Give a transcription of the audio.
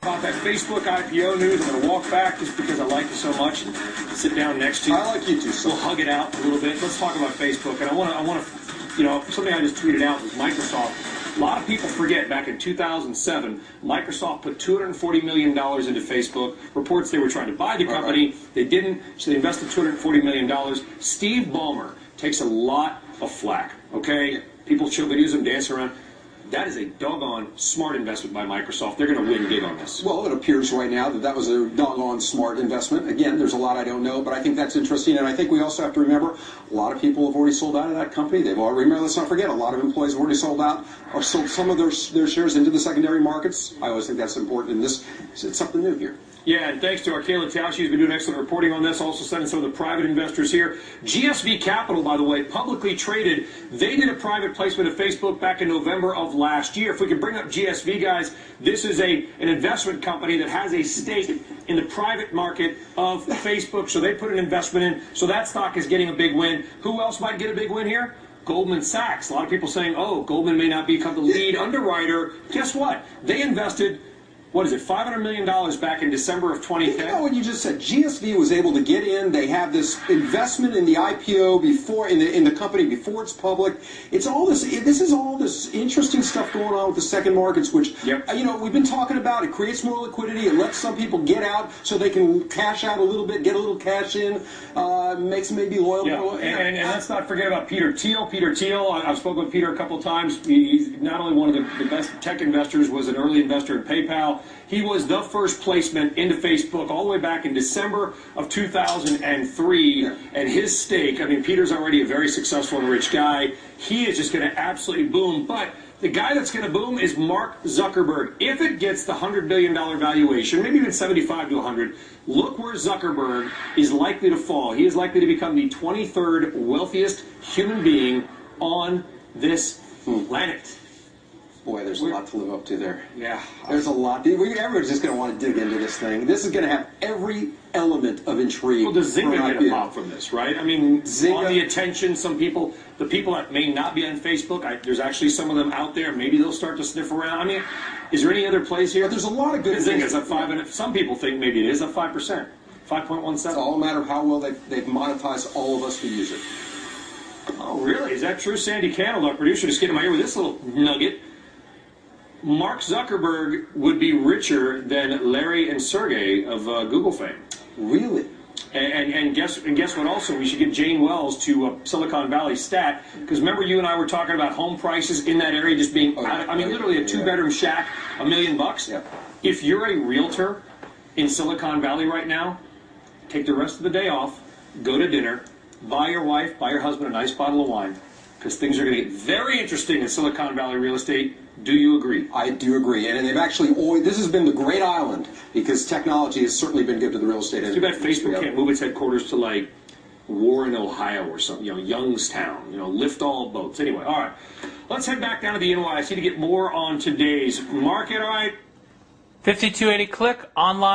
About that Facebook IPO news, I'm going to walk back just because I like you so much and sit down next to you. I like you too, so we'll hug it out a little bit. Let's talk about Facebook. And I want to, something I just tweeted out was Microsoft. A lot of people forget back in 2007, Microsoft put $240 million into Facebook. Reports they were trying to buy the company. Right. They didn't, so they invested $240 million. Steve Ballmer takes a lot of flack, okay? People show videos of him dancing around. That is a doggone smart investment by Microsoft. They're going to win big on this. Well, it appears right now that that was a doggone smart investment. Again, there's a lot I don't know, but I think that's interesting. And I think we also have to remember a lot of people have already sold out of that company. They've already, remember, let's not forget, a lot of employees have already sold out or sold some of their shares into the secondary markets. I always think that's important in this. It's something new here. Yeah, and thanks to our Kayla Tao. She's been doing excellent reporting on this, also sending some of the private investors here. GSV Capital, by the way, publicly traded. They did a private placement of Facebook back in November of last year. If we can bring up GSV, guys, this is an investment company that has a stake in the private market of Facebook. So they put an investment in. So that stock is getting a big win. Who else might get a big win here? Goldman Sachs. A lot of people saying, oh, Goldman may not become the lead underwriter. Guess what? They invested, what is it, $500 million back in December of 2010? You know what you just said? GSV was able to get in. They have this investment in the IPO before, in the company before it's public. It's all this. This is all this interesting stuff going on with the second markets, which we've been talking about. It creates more liquidity. It lets some people get out so they can cash out a little bit, get a little cash in, makes them maybe loyal. Yeah. And let's not forget about Peter Thiel. Peter Thiel. I've spoken with Peter a couple of times. He's not only one of the best tech investors, was an early investor in PayPal. He was the first placement into Facebook all the way back in December of 2003, and his stake, I mean, Peter's already a very successful and rich guy. He is just going to absolutely boom, but the guy that's going to boom is Mark Zuckerberg. If it gets the $100 billion valuation, maybe even 75 to 100, look where Zuckerberg is likely to fall. He is likely to become the 23rd wealthiest human being on this planet. Boy, there's a lot to live up to there. Yeah. There's a lot. Everybody's just going to want to dig into this thing. This is going to have every element of intrigue. Well, does Zynga get a pop from this, right? I mean, Zynga, on the attention, some people, the people that may not be on Facebook, there's actually some of them out there. Maybe they'll start to sniff around. I mean, is there any other plays here? But there's a lot of good things. Zynga's at 5, and some people think maybe it is at 5%. 5.17. It's all a matter of how well they've monetized all of us who use it. Oh, really? Is that true? Sandy Cannell, our producer, just getting my ear with this little nugget. Mark Zuckerberg would be richer than Larry and Sergey of Google fame. Really? And guess what? Also, we should get Jane Wells to Silicon Valley stat, because remember you and I were talking about home prices in that area just being literally a 2-bedroom shack, $1 million bucks. Yeah. If you're a realtor in Silicon Valley right now, take the rest of the day off, go to dinner, buy your wife, buy your husband a nice bottle of wine, because things are going to get very interesting in Silicon Valley real estate. Do you agree? I do agree, and they've actually this has been the great island because technology has certainly been good to the real estate industry. Too bad Facebook can't move its headquarters to like Warren, Ohio, or something. Youngstown. Lift all boats. Anyway, all right. Let's head back down to the NYSE to get more on today's market. All right. 5280 click online.